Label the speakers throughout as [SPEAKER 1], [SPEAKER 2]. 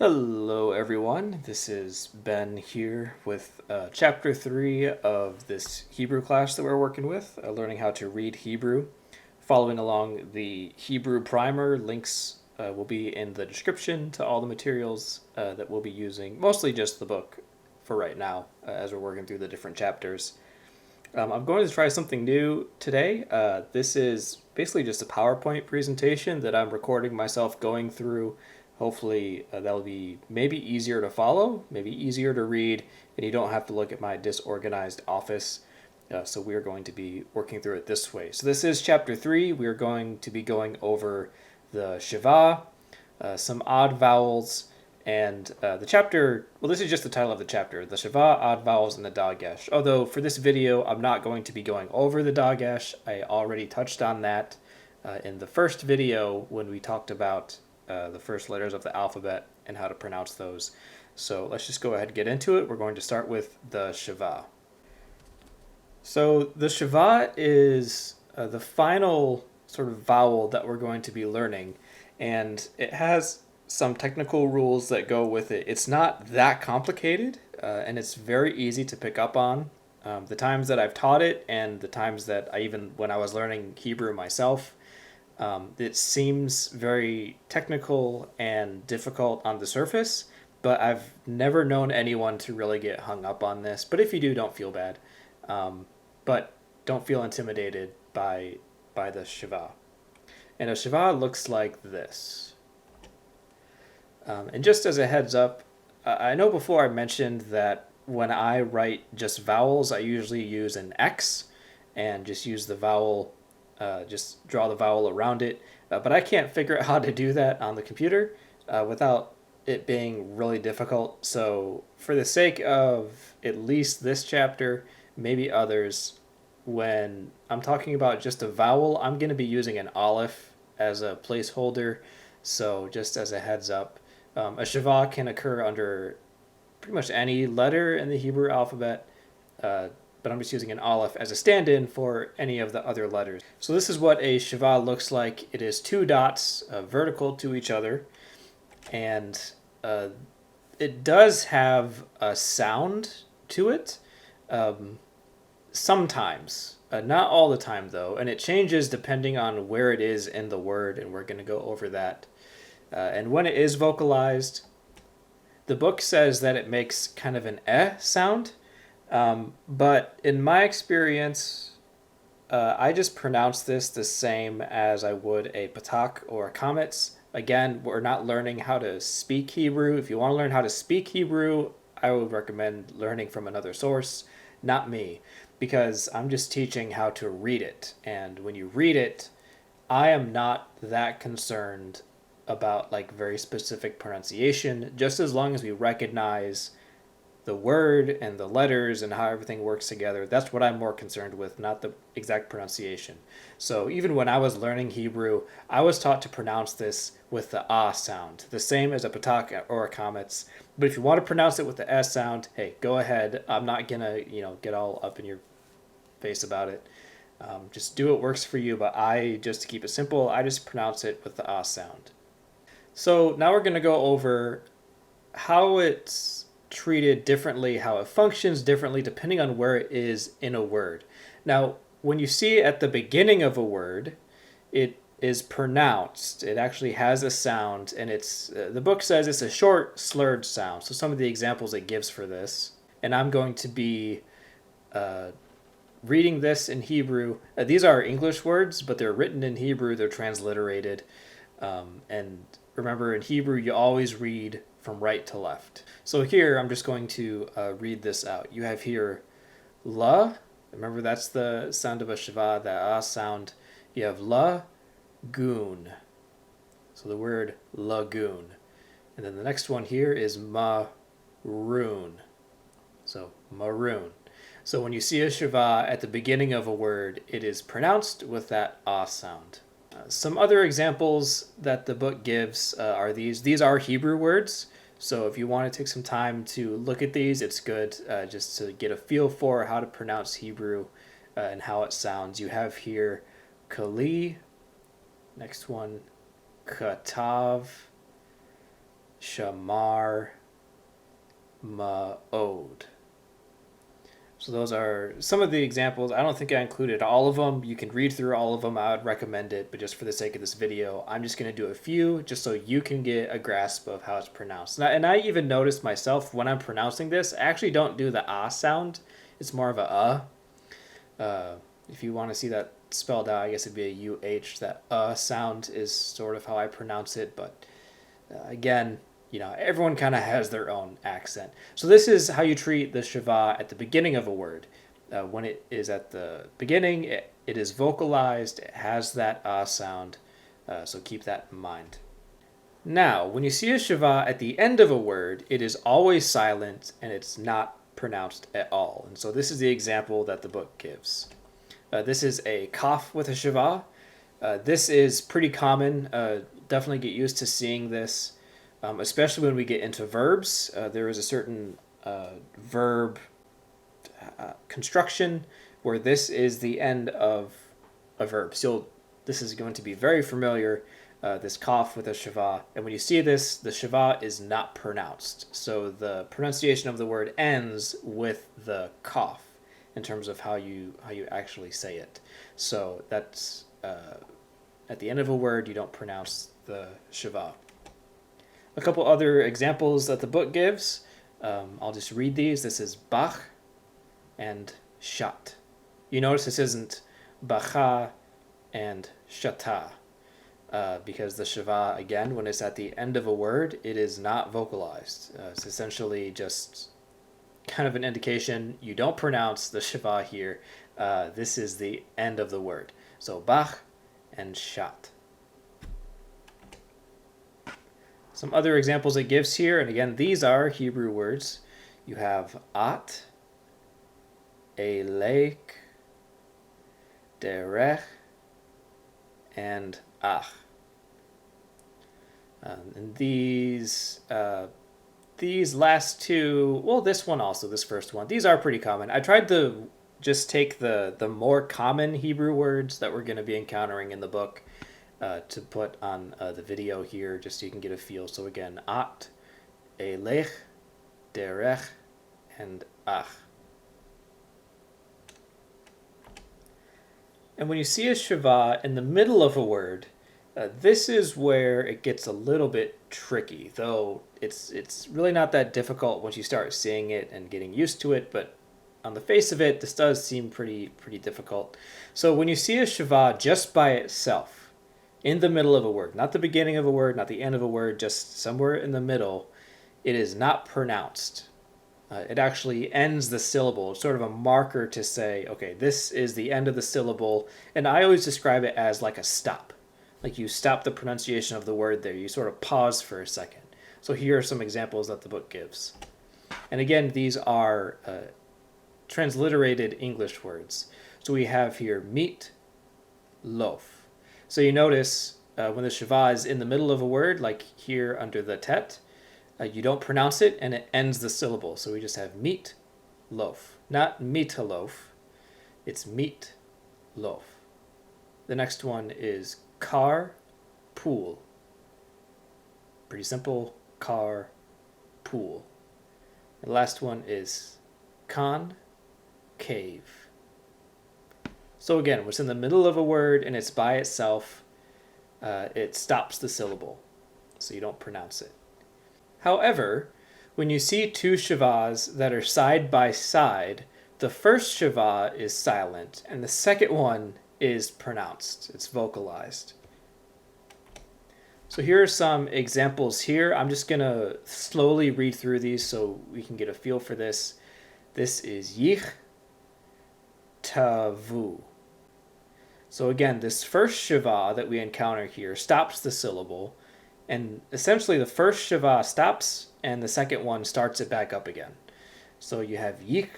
[SPEAKER 1] Hello everyone, this is Ben here with chapter 3 of this Hebrew class that we're working with, learning how to read Hebrew. Following along the Hebrew primer, links will be in the description to all the materials that we'll be using, mostly just the book for right now as we're working through the different chapters. I'm going to try something new today. This is basically just a PowerPoint presentation that I'm recording myself going through. Hopefully that'll be maybe easier to follow, maybe easier to read, and you don't have to look at my disorganized office. So we're going to be working through it this way. So this is chapter 3. We're going to be going over the Shiva, some odd vowels, and the chapter, well, this is just the title of the chapter, the Shiva, odd vowels, and the Dagesh. Although for this video, I'm not going to be going over the Dagesh. I already touched on that in the first video when we talked about the first letters of the alphabet and how to pronounce those. So let's just go ahead and get into it. We're going to start with the Shiva. So the Shiva is the final sort of vowel that we're going to be learning, and it has some technical rules that go with it. It's not that complicated, and it's very easy to pick up on. The times that I've taught it and the times that when I was learning Hebrew myself, it seems very technical and difficult on the surface, but I've never known anyone to really get hung up on this. But if you do, don't feel bad. But don't feel intimidated by the Shiva. And a Shiva looks like this. And just as a heads up, I know before I mentioned that when I write just vowels, I usually use an X and just use the vowel, just draw the vowel around it. But I can't figure out how to do that on the computer without it being really difficult. So for the sake of at least this chapter, maybe others, when I'm talking about just a vowel, I'm going to be using an aleph as a placeholder. So just as a heads up, a Shiva can occur under pretty much any letter in the Hebrew alphabet, but I'm just using an aleph as a stand-in for any of the other letters. So this is what a Shiva looks like. It is two dots vertical to each other, and it does have a sound to it. Sometimes, not all the time though, and it changes depending on where it is in the word, and we're going to go over that. And when it is vocalized, the book says that it makes kind of an eh sound, but in my experience, I just pronounce this the same as I would a patak or a kametz. Again, we're not learning how to speak Hebrew. If you want to learn how to speak Hebrew, I would recommend learning from another source, not me, because I'm just teaching how to read it. And when you read it, I am not that concerned about like very specific pronunciation, just as long as we recognize the word and the letters and how everything works together. That's what I'm more concerned with, not the exact pronunciation. So even when I was learning Hebrew, I was taught to pronounce this with the ah sound, the same as a patak or a kametz. But if you want to pronounce it with the s sound, hey, go ahead. I'm not gonna, get all up in your face about it. Just do what works for you. But just to keep it simple, I just pronounce it with the ah sound. So now we're gonna go over how it's treated differently, how it functions differently depending on where it is in a word. Now, when you see it at the beginning of a word, it is pronounced. It actually has a sound, and the book says it's a short, slurred sound. So some of the examples it gives for this, and I'm going to be reading this in Hebrew. These are English words, but they're written in Hebrew. They're transliterated, and remember, in Hebrew, you always read from right to left. So here, I'm just going to read this out. You have here la. Remember, that's the sound of a Shiva, that ah sound. You have la, goon. So the word lagoon. And then the next one here is maroon. So maroon. So when you see a Shiva at the beginning of a word, it is pronounced with that ah sound. Some other examples that the book gives are these. These are Hebrew words, so if you want to take some time to look at these, it's good just to get a feel for how to pronounce Hebrew and how it sounds. You have here kali, next one katav, shamar, ma'od. So those are some of the examples. I don't think I included all of them. You can read through all of them. I would recommend it, but just for the sake of this video, I'm just going to do a few just so you can get a grasp of how it's pronounced. And I even noticed myself when I'm pronouncing this, I actually don't do the ah sound. It's more of a if you want to see that spelled out, I guess it'd be a UH. That sound is sort of how I pronounce it, but again, everyone kind of has their own accent. So this is how you treat the Shiva at the beginning of a word. When it is at the beginning, it is vocalized, it has that sound, so keep that in mind. Now, when you see a Shiva at the end of a word, it is always silent and it's not pronounced at all. And so this is the example that the book gives. This is a cough with a Shiva. This is pretty common. Definitely get used to seeing this. Especially when we get into verbs, there is a certain verb construction where this is the end of a verb. So this is going to be very familiar, this cough with a Shiva. And when you see this, the Shiva is not pronounced. So the pronunciation of the word ends with the cough in terms of how you actually say it. So that's at the end of a word, you don't pronounce the Shiva. A couple other examples that the book gives. I'll just read these. This is bach and shat. You notice this isn't bacha and shata because the Shiva, again, when it's at the end of a word, it is not vocalized. It's essentially just kind of an indication you don't pronounce the Shiva here. This is the end of the word. So bach and shat. Some other examples it gives here, and again, these are Hebrew words. You have at, elek, derech, and ach. And these last two, well, this one also, this first one, these are pretty common. I tried to just take the more common Hebrew words that we're going to be encountering in the book to put on the video here, just so you can get a feel. So again, at, elech, derech, and ach. And when you see a Shiva in the middle of a word, this is where it gets a little bit tricky, though it's really not that difficult once you start seeing it and getting used to it, but on the face of it, this does seem pretty difficult. So when you see a Shiva just by itself, in the middle of a word, not the beginning of a word, not the end of a word, just somewhere in the middle, it is not pronounced. It actually ends the syllable. It's sort of a marker to say, okay, this is the end of the syllable. And I always describe it as like a stop. Like you stop the pronunciation of the word there. You sort of pause for a second. So here are some examples that the book gives. And again, these are transliterated English words. So we have here meat, loaf. So you notice when the Shiva is in the middle of a word, like here under the tet, you don't pronounce it and it ends the syllable. So we just have meat, loaf. Not meat-a-loaf, it's meat, loaf. The next one is car, pool. Pretty simple, car, pool. The last one is con, cave. So again, what's in the middle of a word and it's by itself, it stops the syllable, so you don't pronounce it. However, when you see two Shivas that are side by side, the first Shiva is silent and the second one is pronounced. It's vocalized. So here are some examples here. I'm just going to slowly read through these so we can get a feel for this. This is yich, tavu. So again, this first Shiva that we encounter here stops the syllable, and essentially the first Shiva stops and the second one starts it back up again. So you have yich,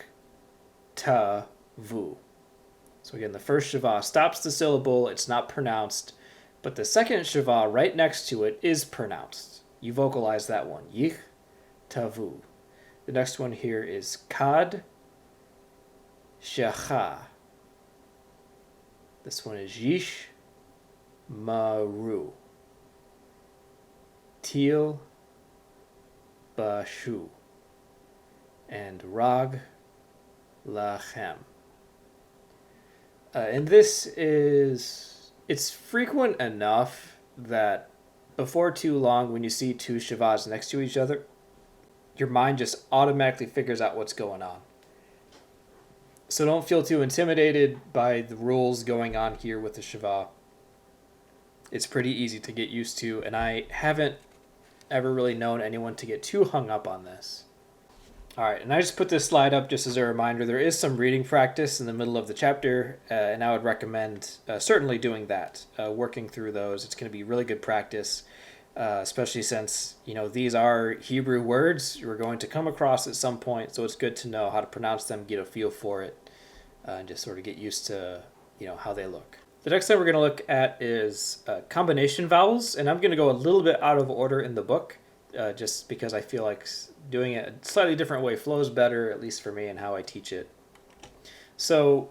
[SPEAKER 1] tavu. So again, the first Shiva stops the syllable, it's not pronounced, but the second Shiva right next to it is pronounced. You vocalize that one, yich, tavu. The next one here is kad, shacha. This one is yish, maru. Til, bashu, and rag lachem. And it's frequent enough that before too long, when you see two Shivas next to each other, your mind just automatically figures out what's going on. So don't feel too intimidated by the rules going on here with the Shiva. It's pretty easy to get used to, and I haven't ever really known anyone to get too hung up on this. All right, and I just put this slide up just as a reminder. There is some reading practice in the middle of the chapter, and I would recommend certainly doing that, working through those. It's going to be really good practice, especially since, these are Hebrew words you're going to come across at some point, so it's good to know how to pronounce them, get a feel for it, and just sort of get used to, how they look. The next thing we're going to look at is combination vowels, and I'm going to go a little bit out of order in the book, just because I feel like doing it a slightly different way flows better, at least for me, and how I teach it. So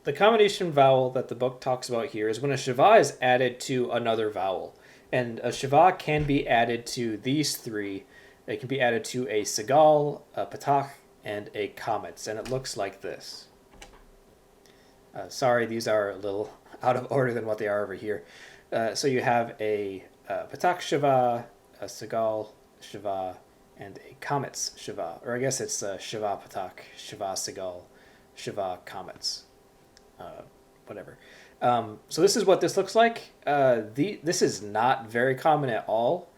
[SPEAKER 1] the combination vowel that the book talks about here is when a Shiva is added to another vowel. And a Shiva can be added to these three. It can be added to a Segal, a Patach, and a Kametz. And it looks like this. Sorry, these are a little out of order than what they are over here. So you have a Patach Shiva, a Segal Shiva, and a Kametz Shiva. Or I guess it's Shiva Patach, Shiva Segal, Shiva Kametz. Whatever. So this is what this looks like. This is not very common at all.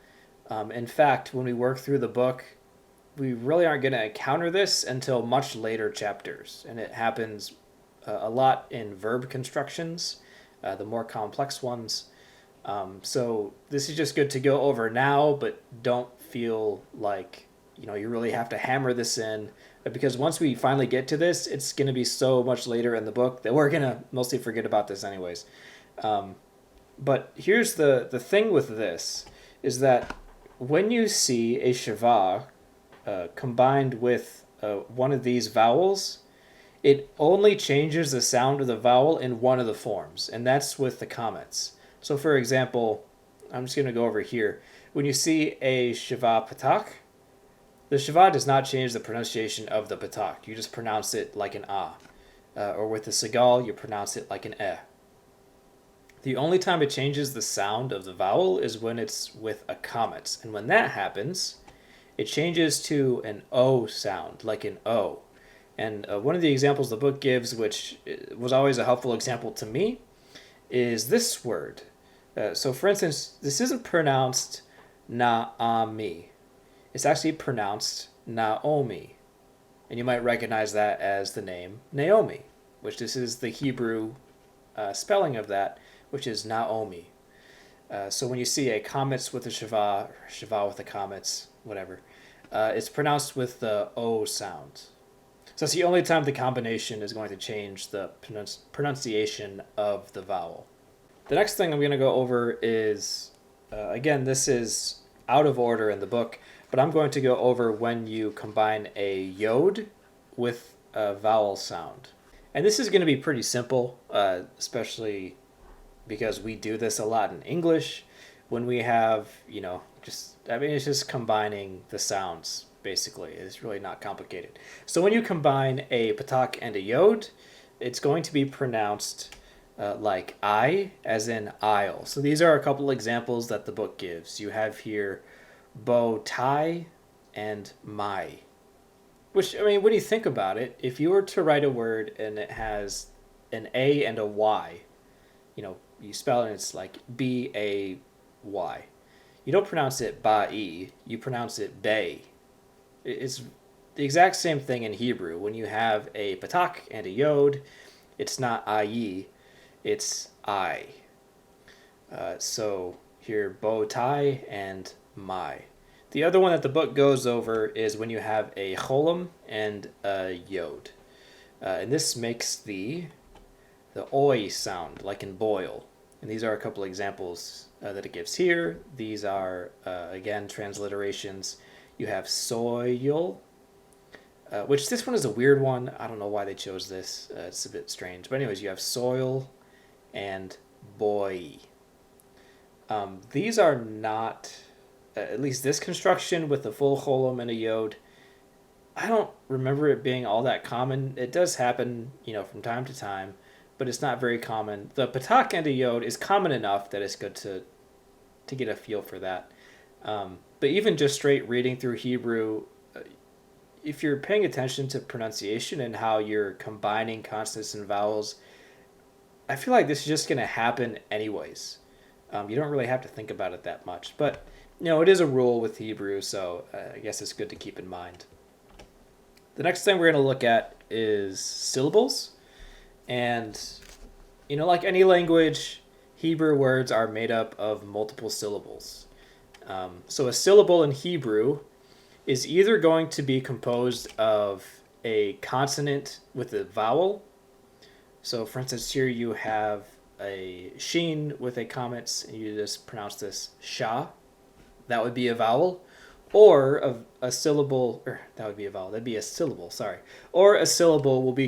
[SPEAKER 1] In fact, when we work through the book, we really aren't going to encounter this until much later chapters. And it happens a lot in verb constructions, the more complex ones. So this is just good to go over now, but don't feel like, you really have to hammer this in, because once we finally get to this, it's going to be so much later in the book that we're going to mostly forget about this anyways. But here's the thing with this, is that when you see a Shiva combined with one of these vowels, it only changes the sound of the vowel in one of the forms, and that's with the Kametz. So for example, I'm just going to go over here. When you see a Shiva Patach, the Shiva does not change the pronunciation of the Patach. You just pronounce it like an A. Or with the Segal, you pronounce it like an E. The only time it changes the sound of the vowel is when it's with a Kametz. And when that happens, it changes to an O sound, like an O. And one of the examples the book gives, which was always a helpful example to me, is this word. So for instance, this isn't pronounced Naami. It's actually pronounced Naomi. And you might recognize that as the name Naomi, which this is the Hebrew spelling of that, which is Naomi. So when you see a Kametz with a Shiva, or Shiva with a Kametz, whatever, it's pronounced with the O sound. So it's the only time the combination is going to change the pronunciation of the vowel. The next thing I'm going to go over is, again, this is out of order in the book, but I'm going to go over when you combine a yod with a vowel sound. And this is going to be pretty simple, especially because we do this a lot in English when we have, it's just combining the sounds, basically. It's really not complicated. So when you combine a Patach and a yod, it's going to be pronounced like I, as in aisle. So these are a couple examples that the book gives. You have here bow tie and my. Which, when you think about it, if you were to write a word and it has an A and a Y, you spell it and it's like B-A-Y. You don't pronounce it ba-e, you pronounce it bay. It's the exact same thing in Hebrew. When you have a Patach and a yod, it's not ayi, it's I. So here, bow tie and my. The other one that the book goes over is when you have a cholam and a yod. And this makes the oi sound, like in boil. And these are a couple examples that it gives here. These are, again, transliterations. You have soil, which this one is a weird one. I don't know why they chose this. It's a bit strange. But anyways, you have soil and boy. These are not at least this construction with a full cholam and a yod, I don't remember it being all that common. It does happen, from time to time, but it's not very common. The patak and a yod is common enough that it's good to get a feel for that. But even just straight reading through Hebrew, if you're paying attention to pronunciation and how you're combining consonants and vowels, I feel like this is just going to happen anyways. You don't really have to think about it that much. But, it is a rule with Hebrew, so I guess it's good to keep in mind. The next thing we're going to look at is syllables. And, like any language, Hebrew words are made up of multiple syllables. So a syllable in Hebrew is either going to be composed of a consonant with a vowel. So for instance, here you have a sheen with a comments, and you just pronounce this sha. That would be a vowel. Or a syllable, or that would be a vowel, that'd be a syllable, sorry. Or a syllable will be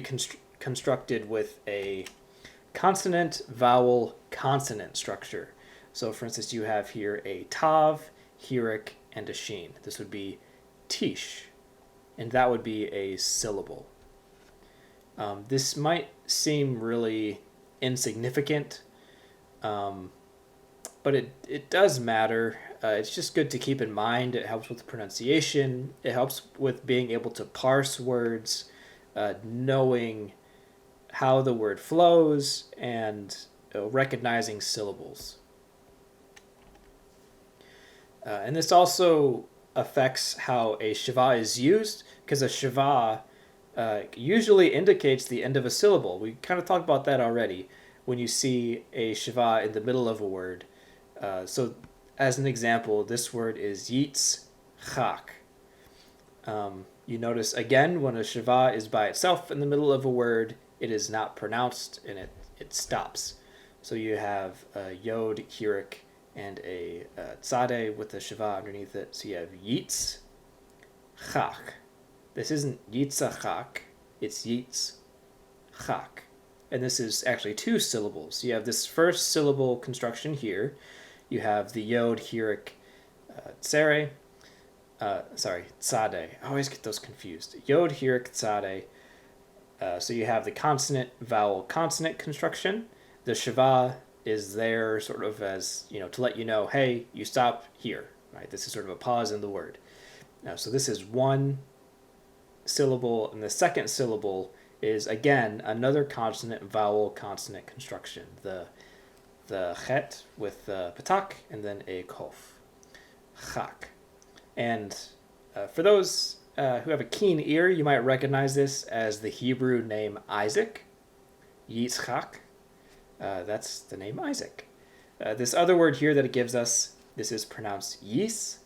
[SPEAKER 1] constructed with a consonant, vowel, consonant structure. So for instance, you have here a tav, hirik, and a sheen. This would be tish, and that would be a syllable. This might seem really insignificant, but it does matter. It's just good to keep in mind. It helps with pronunciation. It helps with being able to parse words, knowing how the word flows, and recognizing syllables. And this also affects how a Shiva is used, because a Shiva usually indicates the end of a syllable. We kind of talked about that already when you see a Shiva in the middle of a word. So as an example, this word is yitz chak. You notice again when a Shiva is by itself in the middle of a word, it is not pronounced and it stops. So you have a yod, hirik, and a tzadeh with a Shiva underneath it. So you have yitz chak. This isn't yitzachak, it's yitz chak. And this is actually two syllables. You have this first syllable construction here. You have the yod, hirik, tzadeh. I always get those confused. Yod, hirik, tzadeh. So you have the consonant, vowel, consonant construction. The Shiva is there sort of as, to let you know, hey, you stop here, right? This is sort of a pause in the word. So this is one syllable, and the second syllable is, again, another consonant, vowel, consonant construction. The chet with the patak, and then a kof. Chak. And for those who have a keen ear, you might recognize this as the Hebrew name Isaac. Yitzchak. That's the name Isaac. This other word here that it gives us, this is pronounced Yisrael.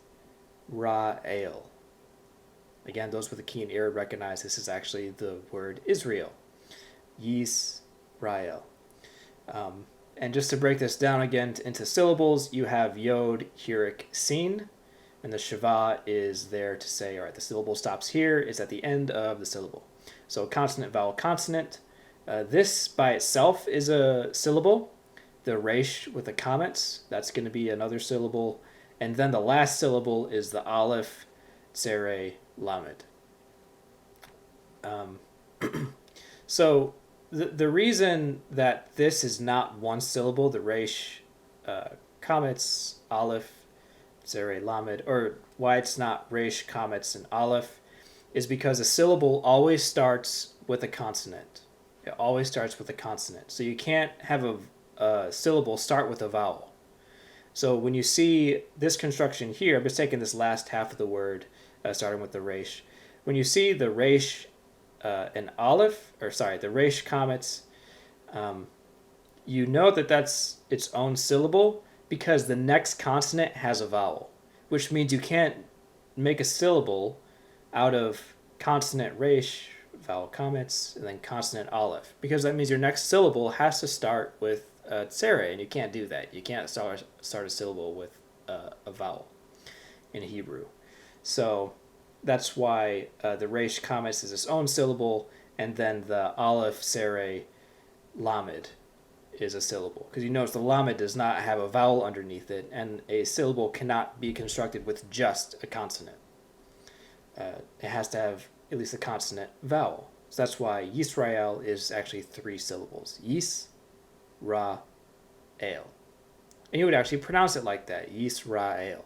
[SPEAKER 1] Again, those with a keen ear recognize this is actually the word Israel. Yisrael. And just to break this down again into syllables, you have yod, hirik, sin, and the Shiva is there to say, all right, the syllable stops here, it's at the end of the syllable. So consonant, vowel, consonant. This by itself is a syllable. The resh with the comments, that's going to be another syllable. And then the last syllable is the aleph, tzere, lamed. So the reason that this is not one syllable, the resh, comments, aleph, tzere, lamed, or why it's not resh, comments, and aleph, is because a syllable always starts with a consonant. It always starts with a consonant. So you can't have a syllable start with a vowel. So when you see this construction here, I'm just taking this last half of the word, starting with the resh. When you see the resh and aleph, the resh comments, you know that that's its own syllable because the next consonant has a vowel, which means you can't make a syllable out of consonant resh, vowel comments, and then consonant aleph, because that means your next syllable has to start with tzere, and you can't do that. You can't start a syllable with a vowel in Hebrew. So that's why the resh comments is its own syllable, and then the aleph, tzere, lamed is a syllable, because you notice the lamed does not have a vowel underneath it, and a syllable cannot be constructed with just a consonant. It has to have at least a consonant vowel. So that's why Yisrael is actually 3 syllables. Yis, Ra, El. And you would actually pronounce it like that, Yisrael.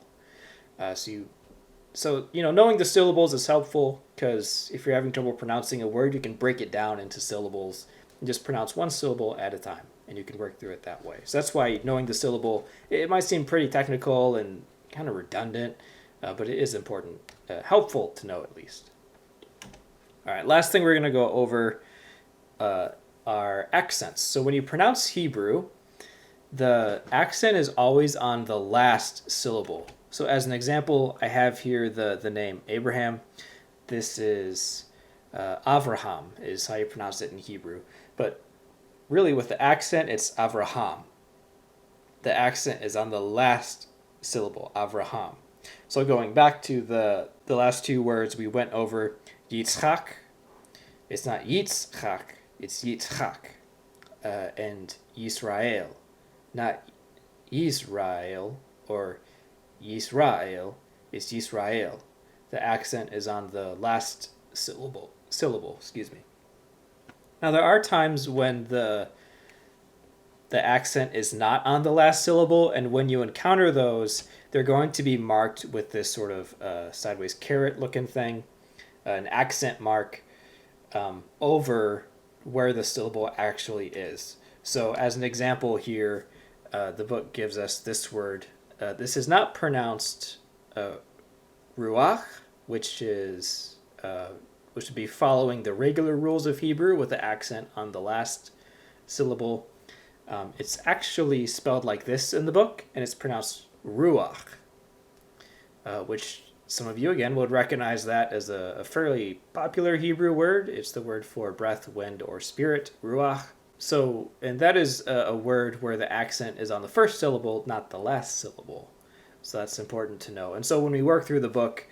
[SPEAKER 1] So knowing the syllables is helpful, because if you're having trouble pronouncing a word, you can break it down into syllables and just pronounce one syllable at a time, and you can work through it that way. So that's why knowing the syllable, it might seem pretty technical and kind of redundant, but it is important, helpful to know at least. All right, last thing we're going to go over are accents. So when you pronounce Hebrew, the accent is always on the last syllable. So as an example, I have here the name Abraham. This is Avraham is how you pronounce it in Hebrew. But really with the accent, it's Avraham. The accent is on the last syllable, Avraham. So going back to the last 2 words we went over, Yitzchak, it's not Yitzchak, it's Yitzchak. And Yisrael, not Israel or Yisrael, it's Yisrael. The accent is on the last syllable, excuse me. Now there are times when the accent is not on the last syllable, and when you encounter those, they're going to be marked with this sort of sideways caret looking thing, an accent mark over where the syllable actually is. So as an example here, the book gives us this word. This is not pronounced ruach, which would be following the regular rules of Hebrew with the accent on the last syllable. It's actually spelled like this in the book, and it's pronounced ruach, which some of you, again, would recognize that as a fairly popular Hebrew word. It's the word for breath, wind, or spirit, ruach. So, and that is a word where the accent is on the first syllable, not the last syllable. So that's important to know. And so when we work through the book,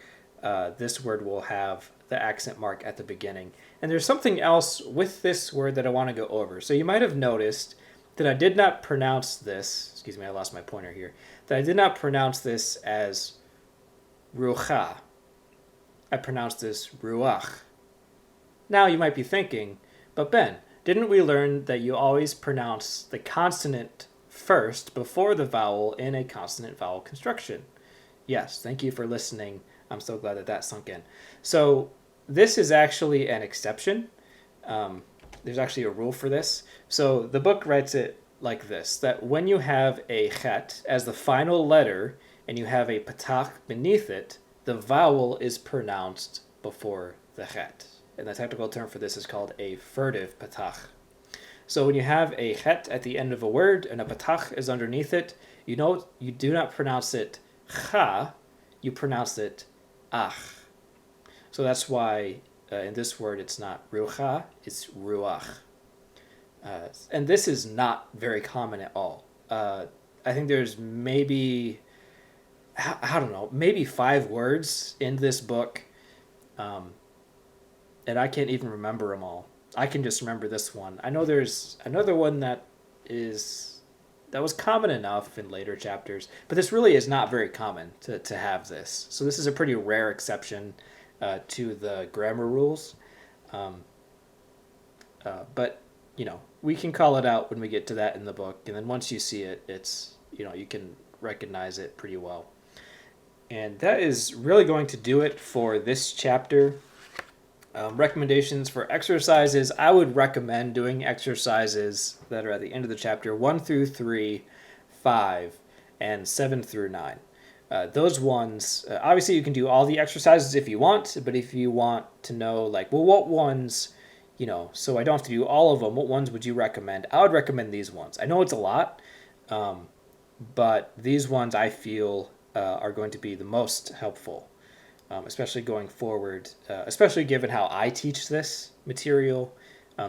[SPEAKER 1] this word will have the accent mark at the beginning. And there's something else with this word that I want to go over. So you might have noticed that I did not pronounce this, excuse me, I lost my pointer here, that I did not pronounce this as rucha. I pronounced this ruach. Now you might be thinking, but Ben, didn't we learn that you always pronounce the consonant first before the vowel in a consonant vowel construction? Yes, thank you for listening. I'm so glad that sunk in. So this is actually an exception. There's actually a rule for this. So the book writes it like this, that when you have a chet as the final letter and you have a patach beneath it, the vowel is pronounced before the chet. And the technical term for this is called a furtive patach. So when you have a chet at the end of a word and a patach is underneath it, you do not pronounce it cha, you pronounce it ach. So that's why in this word it's not rucha, it's ruach. And this is not very common at all. I think there's maybe, I don't know, maybe 5 words in this book, and I can't even remember them all. I can just remember this one. I know there's another one that was common enough in later chapters, but this really is not very common to have this. So this is a pretty rare exception to the grammar rules. But, we can call it out when we get to that in the book. And then once you see it, it's, you can recognize it pretty well. And that is really going to do it for this chapter. Recommendations for exercises. I would recommend doing exercises that are at the end of the chapter 1 through 3, 5, and 7 through 9. Those ones, obviously you can do all the exercises if you want, but if you want to know, what ones, so I don't have to do all of them, what ones would you recommend? I would recommend these ones. I know it's a lot, but these ones I feel are going to be the most helpful. Especially going forward, especially given how I teach this material,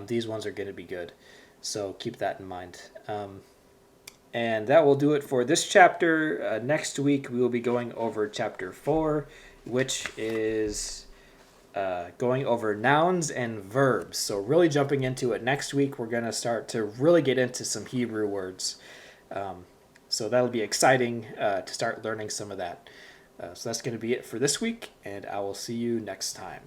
[SPEAKER 1] these ones are going to be good. So keep that in mind. And that will do it for this chapter. Next week, we will be going over chapter 4, which is going over nouns and verbs. So really jumping into it. Next week, we're going to start to really get into some Hebrew words. So that'll be exciting to start learning some of that. So that's going to be it for this week, and I will see you next time.